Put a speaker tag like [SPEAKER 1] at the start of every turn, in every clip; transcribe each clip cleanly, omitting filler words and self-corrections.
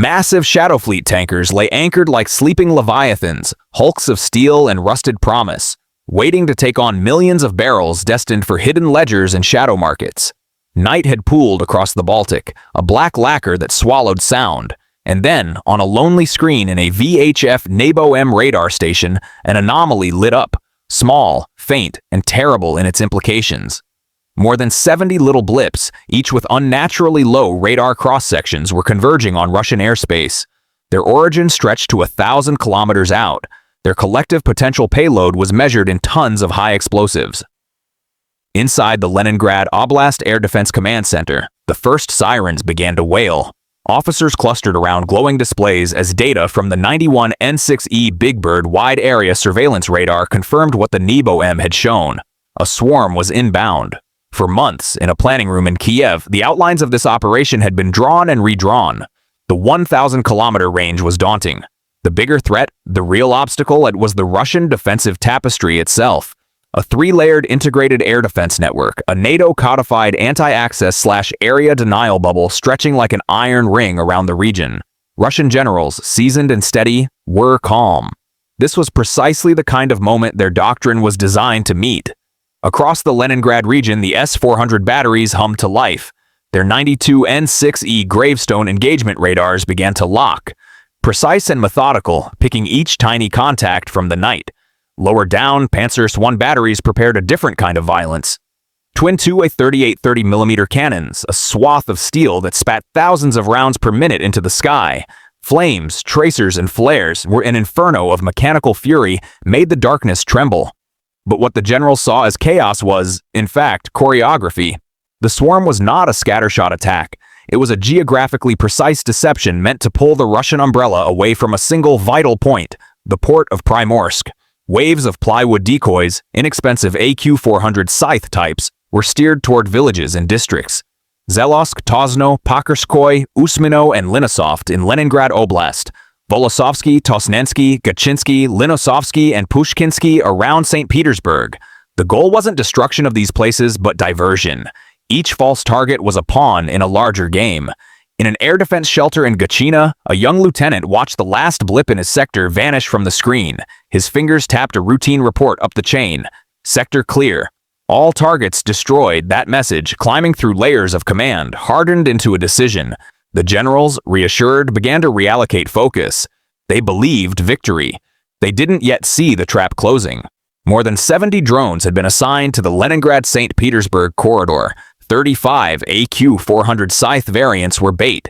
[SPEAKER 1] Massive Shadow Fleet tankers lay anchored like sleeping leviathans, hulks of steel and rusted promise, waiting to take on millions of barrels destined for hidden ledgers and shadow markets. Night had pooled across the Baltic, a black lacquer that swallowed sound, and then, on a lonely screen in a VHF NABO-M radar station, an anomaly lit up, small, faint, and terrible in its implications. More than 70 little blips, each with unnaturally low radar cross-sections, were converging on Russian airspace. Their origin stretched to 1,000 kilometers out. Their collective potential payload was measured in tons of high explosives. Inside the Leningrad Oblast Air Defense Command Center, the first sirens began to wail. Officers clustered around glowing displays as data from the 91 N6E Big Bird wide area surveillance radar confirmed what the NABO-M had shown. A swarm was inbound. For months, in a planning room in Kiev, the outlines of this operation had been drawn and redrawn. The 1,000-kilometer range was daunting. The bigger threat, the real obstacle, it was the Russian defensive tapestry itself. A three-layered integrated air defense network, a NATO-codified anti-access/area denial bubble stretching like an iron ring around the region. Russian generals, seasoned and steady, were calm. This was precisely the kind of moment their doctrine was designed to meet. Across the Leningrad region, the S-400 batteries hummed to life. Their 92 N6E gravestone engagement radars began to lock. Precise and methodical, picking each tiny contact from the night. Lower down, Panzers I batteries prepared a different kind of violence. Twin 2 38-30mm cannons, a swath of steel that spat thousands of rounds per minute into the sky. Flames, tracers, and flares were an inferno of mechanical fury, made the darkness tremble. But what the generals saw as chaos was, in fact, choreography. The swarm was not a scattershot attack. It was a geographically precise deception meant to pull the Russian umbrella away from a single vital point, the port of Primorsk. Waves of plywood decoys, inexpensive AQ-400 scythe types, were steered toward villages and districts. Zelovsk, Tozno, Pakarskoy, Usmino, and Linosovsk in Leningrad Oblast. Volosovsky, Tosnensky, Gachinsky, Linosovsky, and Pushkinsky around St. Petersburg. The goal wasn't destruction of these places, but diversion. Each false target was a pawn in a larger game. In an air defense shelter in Gachina, a young lieutenant watched the last blip in his sector vanish from the screen. His fingers tapped a routine report up the chain. Sector clear. All targets destroyed. That message, climbing through layers of command, hardened into a decision. The generals, reassured, began to reallocate focus. They believed victory. They didn't yet see the trap closing. More than 70 drones had been assigned to the Leningrad-St. Petersburg corridor. 35 AQ-400 scythe variants were bait.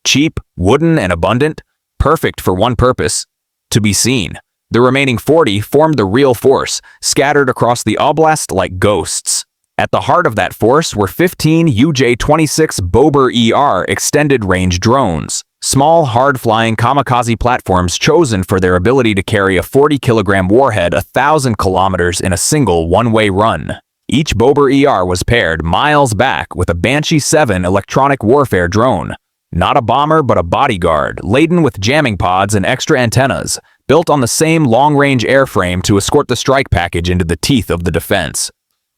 [SPEAKER 1] Cheap, wooden, and abundant. Perfect for one purpose: to be seen. The remaining 40 formed the real force, scattered across the oblast like ghosts. At the heart of that force were 15 UJ-26 Bober ER extended-range drones, small, hard-flying kamikaze platforms chosen for their ability to carry a 40-kilogram warhead 1,000 kilometers in a single one-way run. Each Bober ER was paired miles back with a Banshee 7 electronic warfare drone. Not a bomber, but a bodyguard, laden with jamming pods and extra antennas, built on the same long-range airframe to escort the strike package into the teeth of the defense.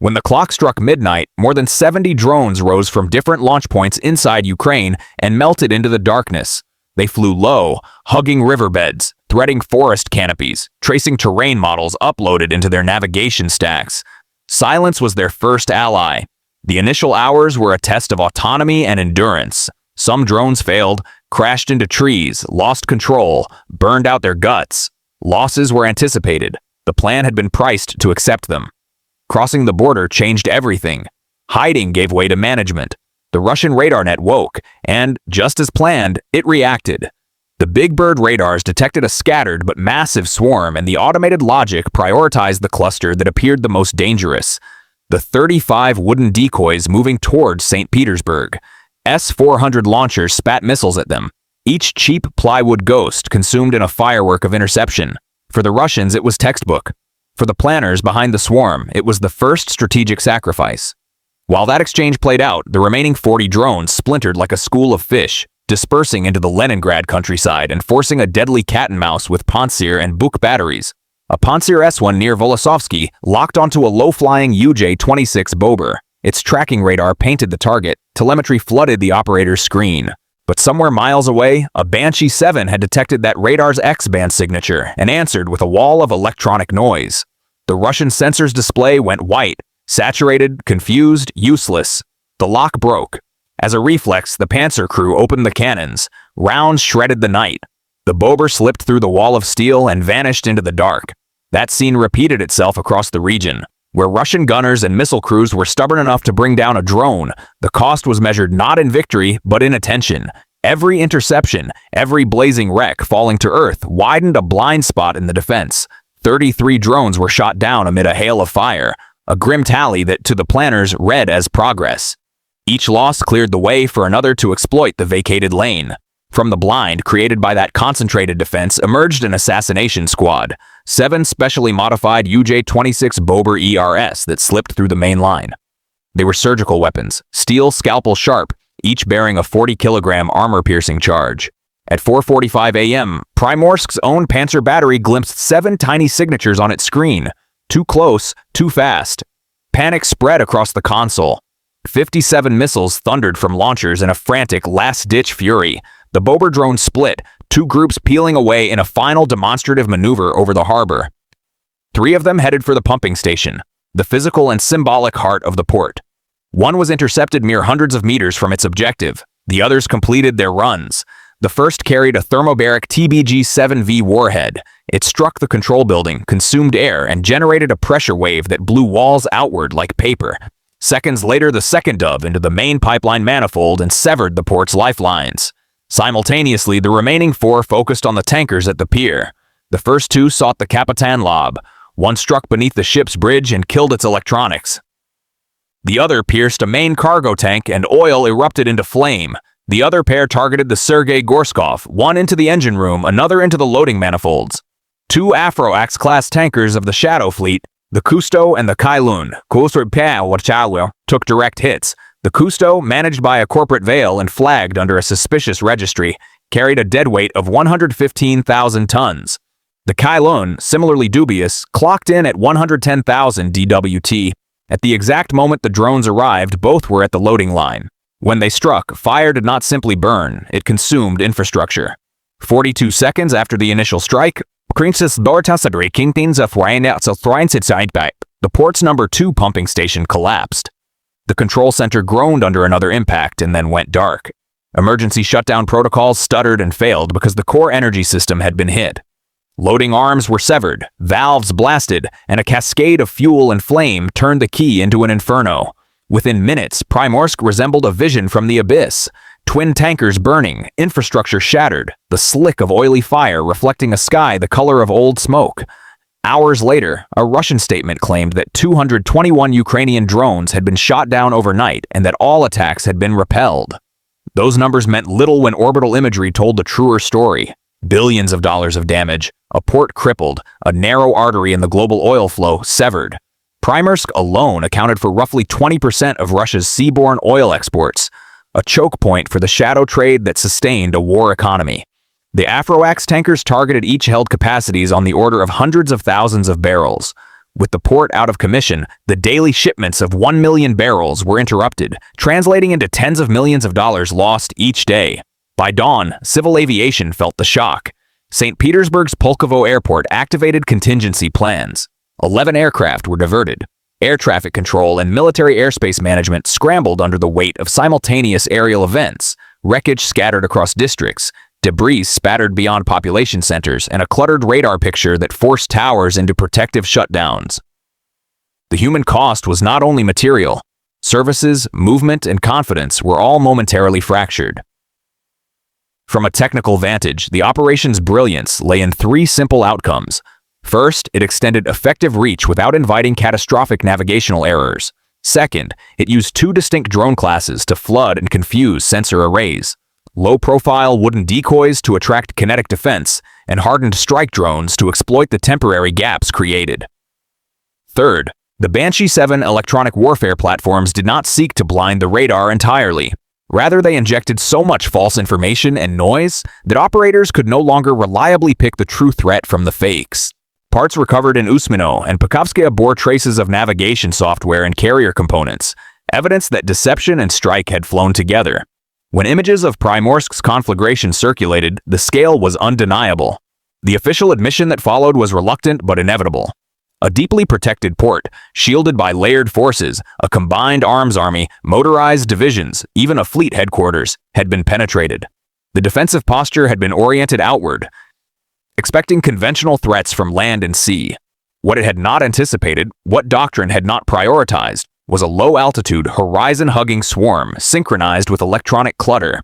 [SPEAKER 1] When the clock struck midnight, more than 70 drones rose from different launch points inside Ukraine and melted into the darkness. They flew low, hugging riverbeds, threading forest canopies, tracing terrain models uploaded into their navigation stacks. Silence was their first ally. The initial hours were a test of autonomy and endurance. Some drones failed, crashed into trees, lost control, burned out their guts. Losses were anticipated. The plan had been priced to accept them. Crossing the border changed everything. Hiding gave way to management. The Russian radar net woke, and, just as planned, it reacted. The Big Bird radars detected a scattered but massive swarm, and the automated logic prioritized the cluster that appeared the most dangerous. The 35 wooden decoys moving towards St. Petersburg. S-400 launchers spat missiles at them. Each cheap plywood ghost consumed in a firework of interception. For the Russians, it was textbook. For the planners behind the swarm, it was the first strategic sacrifice. While that exchange played out, the remaining 40 drones splintered like a school of fish, dispersing into the Leningrad countryside and forcing a deadly cat-and-mouse with Pantsir and Buk batteries. A Pantsir S1 near Volosovsky locked onto a low-flying UJ-26 Bober. Its tracking radar painted the target. Telemetry flooded the operator's screen. But somewhere miles away, a Banshee 7 had detected that radar's X-band signature and answered with a wall of electronic noise. The Russian sensor's display went white, saturated, confused, useless. The lock broke. As a reflex, the Panzer crew opened the cannons. Rounds shredded the night. The Bober slipped through the wall of steel and vanished into the dark. That scene repeated itself across the region. Where Russian gunners and missile crews were stubborn enough to bring down a drone, the cost was measured not in victory, but in attention. Every interception, every blazing wreck falling to earth widened a blind spot in the defense. 33 drones were shot down amid a hail of fire, a grim tally that, to the planners, read as progress. Each loss cleared the way for another to exploit the vacated lane. From the blind created by that concentrated defense emerged an assassination squad, 7 specially modified UJ-26 Bober ERS that slipped through the main line. They were surgical weapons, steel scalpel sharp, each bearing a 40-kilogram armor-piercing charge. At 4:45 a.m., Primorsk's own Panzer battery glimpsed 7 tiny signatures on its screen. Too close, too fast. Panic spread across the console. 57 missiles thundered from launchers in a frantic last-ditch fury. The Bober drone split, 2 groups peeling away in a final demonstrative maneuver over the harbor. 3 of them headed for the pumping station, the physical and symbolic heart of the port. One was intercepted mere hundreds of meters from its objective. The others completed their runs. The first carried a thermobaric TBG-7V warhead. It struck the control building, consumed air, and generated a pressure wave that blew walls outward like paper. Seconds later, the second dove into the main pipeline manifold and severed the port's lifelines. Simultaneously, the remaining 4 focused on the tankers at the pier. The first 2 sought the Kapitan lob. One struck beneath the ship's bridge and killed its electronics. The other pierced a main cargo tank and oil erupted into flame. The other pair targeted the Sergei Gorskov, one into the engine room, another into the loading manifolds. 2 Afro-Axe-class tankers of the Shadow Fleet, the Kusto and the Kailun, took direct hits. The Kusto, managed by a corporate veil and flagged under a suspicious registry, carried a deadweight of 115,000 tons. The Kailun, similarly dubious, clocked in at 110,000 DWT. At the exact moment the drones arrived, both were at the loading line. When they struck, fire did not simply burn, it consumed infrastructure. 42 seconds after the initial strike, the port's number 2 pumping station collapsed. The control center groaned under another impact and then went dark. Emergency shutdown protocols stuttered and failed because the core energy system had been hit. Loading arms were severed, valves blasted, and a cascade of fuel and flame turned the key into an inferno. Within minutes, Primorsk resembled a vision from the abyss. Twin tankers burning, infrastructure shattered, the slick of oily fire reflecting a sky the color of old smoke. Hours later, a Russian statement claimed that 221 Ukrainian drones had been shot down overnight and that all attacks had been repelled. Those numbers meant little when orbital imagery told the truer story. Billions of dollars of damage, a port crippled, a narrow artery in the global oil flow severed. Primorsk alone accounted for roughly 20% of Russia's seaborne oil exports, a choke point for the shadow trade that sustained a war economy. The Afro-Axe tankers targeted each held capacities on the order of hundreds of thousands of barrels. With the port out of commission, the daily shipments of 1 million barrels were interrupted, translating into tens of millions of dollars lost each day. By dawn, civil aviation felt the shock. St. Petersburg's Pulkovo Airport activated contingency plans. 11 aircraft were diverted. Air traffic control and military airspace management scrambled under the weight of simultaneous aerial events. Wreckage scattered across districts, debris spattered beyond population centers, and a cluttered radar picture that forced towers into protective shutdowns. The human cost was not only material. Services, movement, and confidence were all momentarily fractured. From a technical vantage, the operation's brilliance lay in 3 simple outcomes. First, it extended effective reach without inviting catastrophic navigational errors. Second, it used 2 distinct drone classes to flood and confuse sensor arrays. Low-profile wooden decoys to attract kinetic defense, and hardened strike drones to exploit the temporary gaps created. Third, the Banshee 7 electronic warfare platforms did not seek to blind the radar entirely. Rather, they injected so much false information and noise that operators could no longer reliably pick the true threat from the fakes. Parts recovered in Usmino and Pakhovskaya bore traces of navigation software and carrier components, evidence that deception and strike had flown together. When images of Primorsk's conflagration circulated, the scale was undeniable. The official admission that followed was reluctant but inevitable. A deeply protected port, shielded by layered forces, a combined arms army, motorized divisions, even a fleet headquarters, had been penetrated. The defensive posture had been oriented outward, expecting conventional threats from land and sea. What it had not anticipated, what doctrine had not prioritized, was a low-altitude, horizon-hugging swarm synchronized with electronic clutter.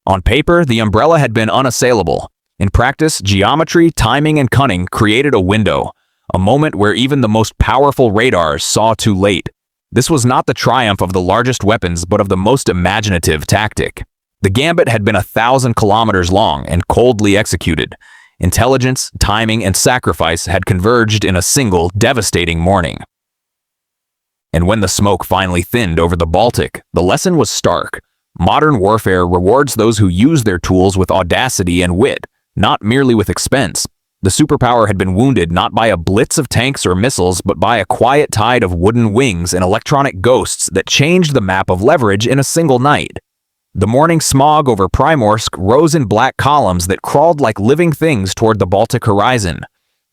[SPEAKER 1] On paper, the umbrella had been unassailable. In practice, geometry, timing, and cunning created a window, a moment where even the most powerful radars saw too late. This was not the triumph of the largest weapons, but of the most imaginative tactic. The gambit had been 1,000 kilometers long and coldly executed. Intelligence, timing, and sacrifice had converged in a single, devastating morning. And when the smoke finally thinned over the Baltic, the lesson was stark. Modern warfare rewards those who use their tools with audacity and wit, not merely with expense. The superpower had been wounded not by a blitz of tanks or missiles, but by a quiet tide of wooden wings and electronic ghosts that changed the map of leverage in a single night. The morning smog over Primorsk rose in black columns that crawled like living things toward the Baltic horizon.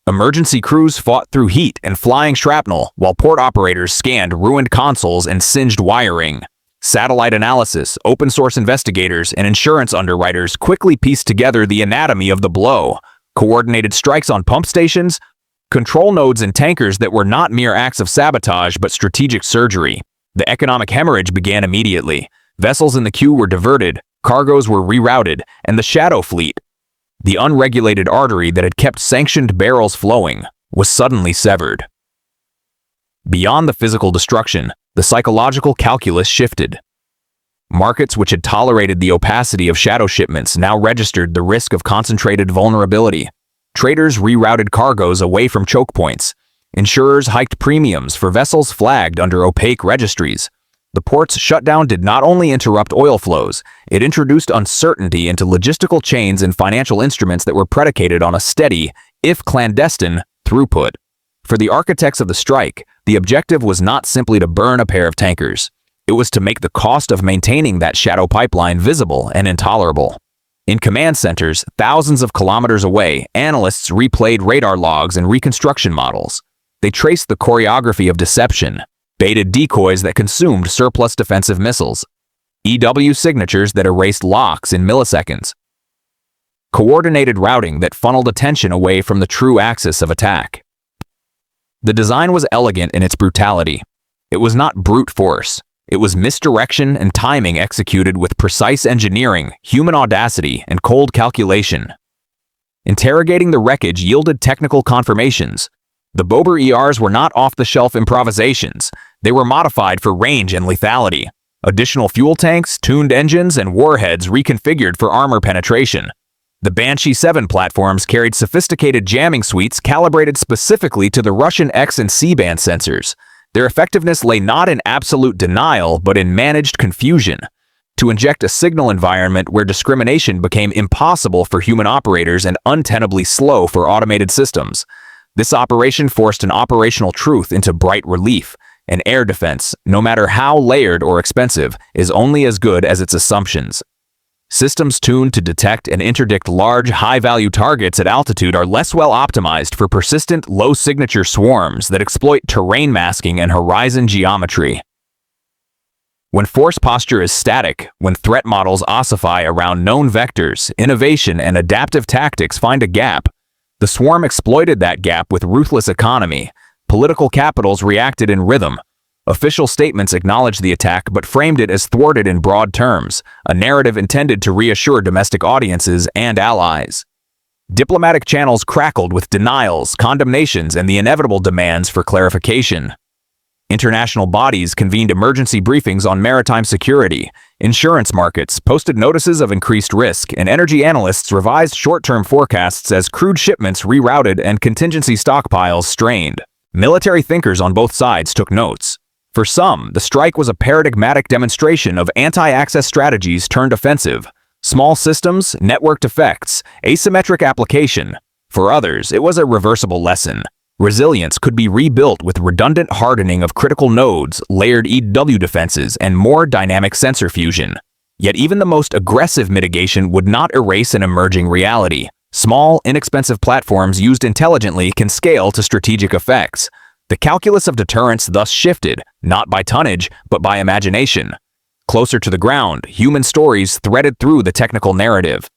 [SPEAKER 1] Emergency crews fought through heat and flying shrapnel, while port operators scanned ruined consoles and singed wiring. Satellite analysis, open-source investigators, and insurance underwriters quickly pieced together the anatomy of the blow. Coordinated strikes on pump stations, control nodes and tankers that were not mere acts of sabotage but strategic surgery. The economic hemorrhage began immediately. Vessels in the queue were diverted, cargoes were rerouted, and the shadow fleet, the unregulated artery that had kept sanctioned barrels flowing, was suddenly severed. Beyond the physical destruction, the psychological calculus shifted. Markets which had tolerated the opacity of shadow shipments now registered the risk of concentrated vulnerability. Traders rerouted cargoes away from choke points. Insurers hiked premiums for vessels flagged under opaque registries. The port's shutdown did not only interrupt oil flows, it introduced uncertainty into logistical chains and financial instruments that were predicated on a steady, if clandestine, throughput. For the architects of the strike, the objective was not simply to burn a pair of tankers. It was to make the cost of maintaining that shadow pipeline visible and intolerable. In command centers, thousands of kilometers away, analysts replayed radar logs and reconstruction models. They traced the choreography of deception, baited decoys that consumed surplus defensive missiles, EW signatures that erased locks in milliseconds, coordinated routing that funneled attention away from the true axis of attack. The design was elegant in its brutality. It was not brute force. It was misdirection and timing executed with precise engineering, human audacity, and cold calculation. Interrogating the wreckage yielded technical confirmations. The Bober ERs were not off-the-shelf improvisations. They were modified for range and lethality. Additional fuel tanks, tuned engines, and warheads reconfigured for armor penetration. The Banshee 7 platforms carried sophisticated jamming suites calibrated specifically to the Russian X and C-band sensors. Their effectiveness lay not in absolute denial, but in managed confusion, to inject a signal environment where discrimination became impossible for human operators and untenably slow for automated systems. This operation forced an operational truth into bright relief. An air defense, no matter how layered or expensive, is only as good as its assumptions. Systems tuned to detect and interdict large, high-value targets at altitude are less well optimized for persistent, low-signature swarms that exploit terrain masking and horizon geometry. When force posture is static, when threat models ossify around known vectors, innovation and adaptive tactics find a gap. The swarm exploited that gap with ruthless economy. Political capitals reacted in rhythm. Official statements acknowledged the attack but framed it as thwarted in broad terms, a narrative intended to reassure domestic audiences and allies. Diplomatic channels crackled with denials, condemnations, and the inevitable demands for clarification. International bodies convened emergency briefings on maritime security. Insurance markets posted notices of increased risk, and energy analysts revised short-term forecasts as crude shipments rerouted and contingency stockpiles strained. Military thinkers on both sides took notes. For some, the strike was a paradigmatic demonstration of anti-access strategies turned offensive. Small systems, networked effects, asymmetric application. For others, it was a reversible lesson. Resilience could be rebuilt with redundant hardening of critical nodes, layered EW defenses, and more dynamic sensor fusion. Yet even the most aggressive mitigation would not erase an emerging reality. Small, inexpensive platforms used intelligently can scale to strategic effects. The calculus of deterrence thus shifted, not by tonnage, but by imagination. Closer to the ground, human stories threaded through the technical narrative.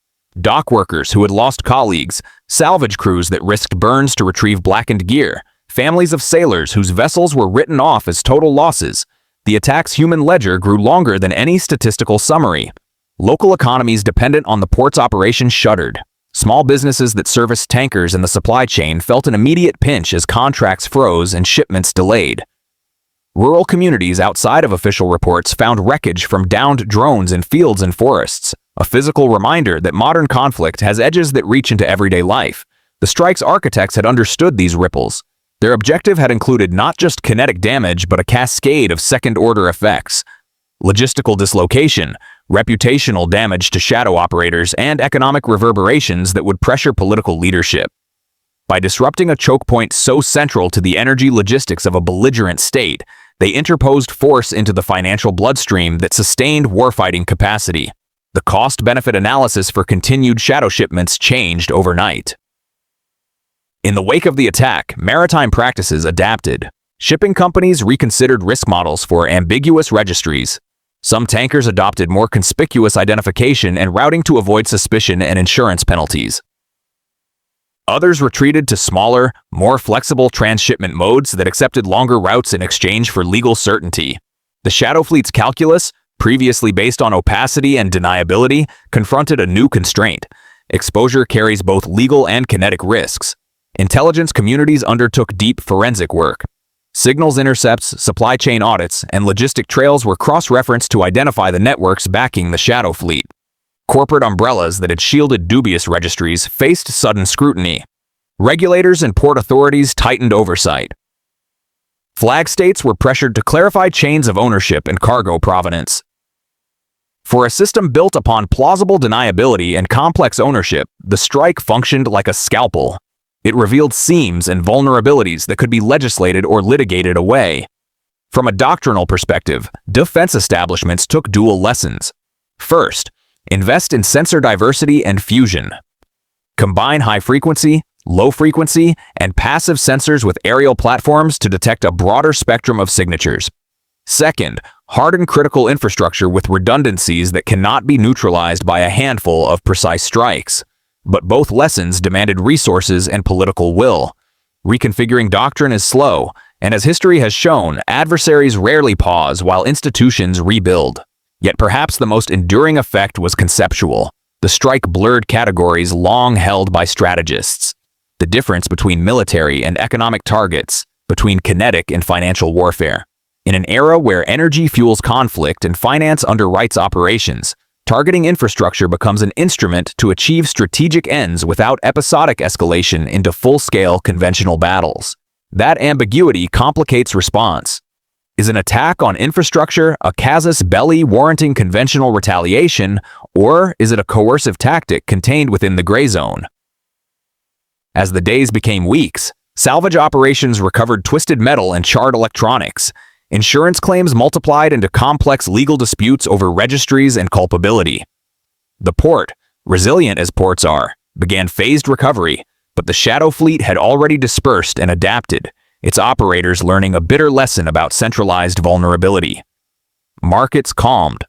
[SPEAKER 1] Dock workers who had lost colleagues, salvage crews that risked burns to retrieve blackened gear, families of sailors whose vessels were written off as total losses. The attack's human ledger grew longer than any statistical summary. Local economies dependent on the port's operation shuddered. Small businesses that serviced tankers in the supply chain felt an immediate pinch as contracts froze and shipments delayed. Rural communities outside of official reports found wreckage from downed drones in fields and forests, a physical reminder that modern conflict has edges that reach into everyday life. The strike's architects had understood these ripples. Their objective had included not just kinetic damage, but a cascade of second-order effects. Logistical dislocation, reputational damage to shadow operators, and economic reverberations that would pressure political leadership. By disrupting a choke point so central to the energy logistics of a belligerent state, they interposed force into the financial bloodstream that sustained warfighting capacity. The cost-benefit analysis for continued shadow shipments changed overnight. In the wake of the attack, maritime practices adapted. Shipping companies reconsidered risk models for ambiguous registries. Some tankers adopted more conspicuous identification and routing to avoid suspicion and insurance penalties. Others retreated to smaller, more flexible transshipment modes that accepted longer routes in exchange for legal certainty. The Shadow Fleet's calculus, previously based on opacity and deniability, confronted a new constraint. Exposure carries both legal and kinetic risks. Intelligence communities undertook deep forensic work. Signals intercepts, supply chain audits, and logistic trails were cross-referenced to identify the networks backing the Shadow Fleet. Corporate umbrellas that had shielded dubious registries faced sudden scrutiny. Regulators and port authorities tightened oversight. Flag states were pressured to clarify chains of ownership and cargo provenance. For a system built upon plausible deniability and complex ownership, the strike functioned like a scalpel. It revealed seams and vulnerabilities that could be legislated or litigated away. From a doctrinal perspective, defense establishments took dual lessons. First, invest in sensor diversity and fusion. Combine high-frequency, low-frequency, and passive sensors with aerial platforms to detect a broader spectrum of signatures. Second, harden critical infrastructure with redundancies that cannot be neutralized by a handful of precise strikes. But both lessons demanded resources and political will. Reconfiguring doctrine is slow, and as history has shown, adversaries rarely pause while institutions rebuild. Yet perhaps the most enduring effect was conceptual. The strike blurred categories long held by strategists. The difference between military and economic targets, between kinetic and financial warfare. In an era where energy fuels conflict and finance underwrites operations, targeting infrastructure becomes an instrument to achieve strategic ends without episodic escalation into full-scale conventional battles. That ambiguity complicates response. Is an attack on infrastructure a casus belli warranting conventional retaliation, or is it a coercive tactic contained within the gray zone? As the days became weeks, salvage operations recovered twisted metal and charred electronics. Insurance claims multiplied into complex legal disputes over registries and culpability. The port, resilient as ports are, began phased recovery, but the Shadow Fleet had already dispersed and adapted, its operators learning a bitter lesson about centralized vulnerability. Markets calmed,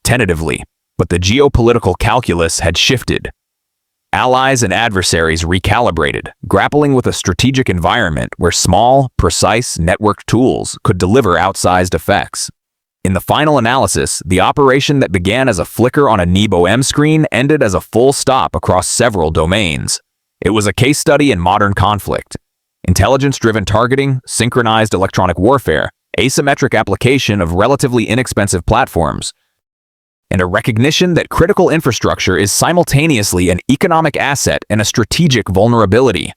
[SPEAKER 1] tentatively, but the geopolitical calculus had shifted. Allies and adversaries recalibrated, grappling with a strategic environment where small, precise, networked tools could deliver outsized effects. In the final analysis, the operation that began as a flicker on a NEBO-M screen ended as a full stop across several domains. It was a case study in modern conflict. Intelligence-driven targeting, synchronized electronic warfare, asymmetric application of relatively inexpensive platforms, and a recognition that critical infrastructure is simultaneously an economic asset and a strategic vulnerability.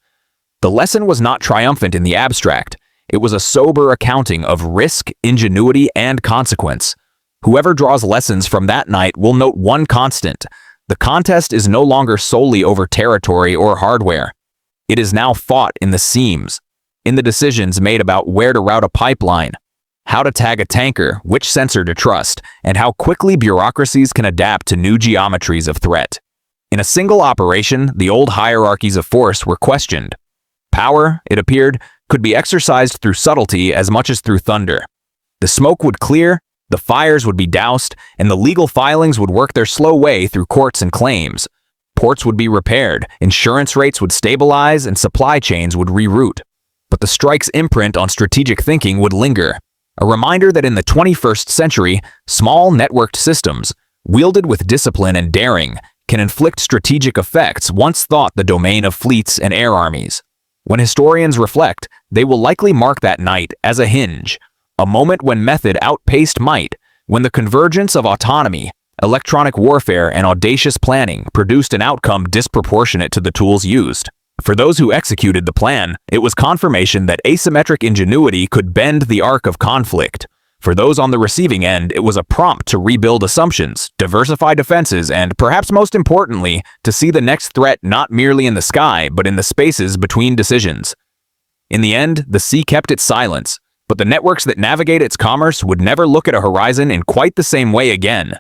[SPEAKER 1] The lesson was not triumphant in the abstract. It was a sober accounting of risk, ingenuity, and consequence. Whoever draws lessons from that night will note one constant. The contest is no longer solely over territory or hardware. It is now fought in the seams, in the decisions made about where to route a pipeline, how to tag a tanker, which sensor to trust, and how quickly bureaucracies can adapt to new geometries of threat. In a single operation, the old hierarchies of force were questioned. Power, it appeared, could be exercised through subtlety as much as through thunder. The smoke would clear, the fires would be doused, and the legal filings would work their slow way through courts and claims. Ports would be repaired, insurance rates would stabilize, and supply chains would reroute. But the strike's imprint on strategic thinking would linger. A reminder that in the 21st century, small networked systems, wielded with discipline and daring, can inflict strategic effects once thought the domain of fleets and air armies. When historians reflect, they will likely mark that night as a hinge, a moment when method outpaced might, when the convergence of autonomy, electronic warfare, and audacious planning produced an outcome disproportionate to the tools used. For those who executed the plan, it was confirmation that asymmetric ingenuity could bend the arc of conflict. For those on the receiving end, it was a prompt to rebuild assumptions, diversify defenses, and, perhaps most importantly, to see the next threat not merely in the sky, but in the spaces between decisions. In the end, the sea kept its silence, but the networks that navigate its commerce would never look at a horizon in quite the same way again.